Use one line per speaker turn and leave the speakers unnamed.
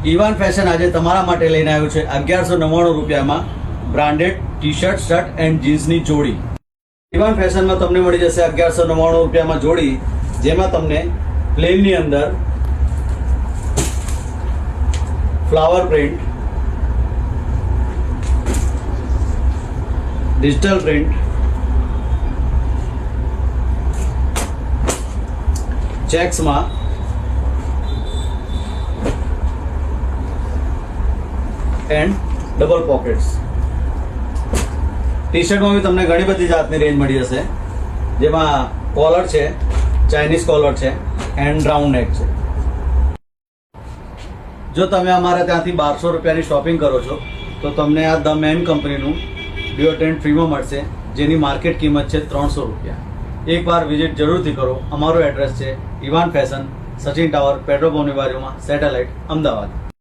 Ivan fashion આજે તમારા માટે લઈને આવ્યું છે 1199 રૂપિયામાં branded T shirt, shirt and જીન્સની જોડી. ઇવાન ફેશનમાં તમને મળી જશે 1199 રૂપિયામાં જોડી, જેમાં તમને પ્લેનની અંદર ફ્લાવર પ્રિન્ટ, ડિજિટલ પ્રિન્ટ, ચેક્સમાં એન્ડ ડબલ પોકેટ્સ. ટી શર્ટમાં બી તમને ઘણી બધી જાતની રેન્જ મળી જશે, જેમાં કોલર છે, ચાઇનીઝ કોલર છે એન્ડ રાઉન્ડ નેક છે. જો તમે અમારા ત્યાંથી 1200 રૂપિયાની શોપિંગ કરો છો તો તમને આ ધ મેન કંપનીનું ડિઓડ્રન્ટ ફ્રીમાં મળશે, જેની માર્કેટ કિંમત છે 300 રૂપિયા. એકવાર વિઝિટ જરૂરથી કરો. અમારું એડ્રેસ છે Ivan fashion, Sachin tower, petrol પંપની બાજુમાં, સેટેલાઇટ, અમદાવાદ.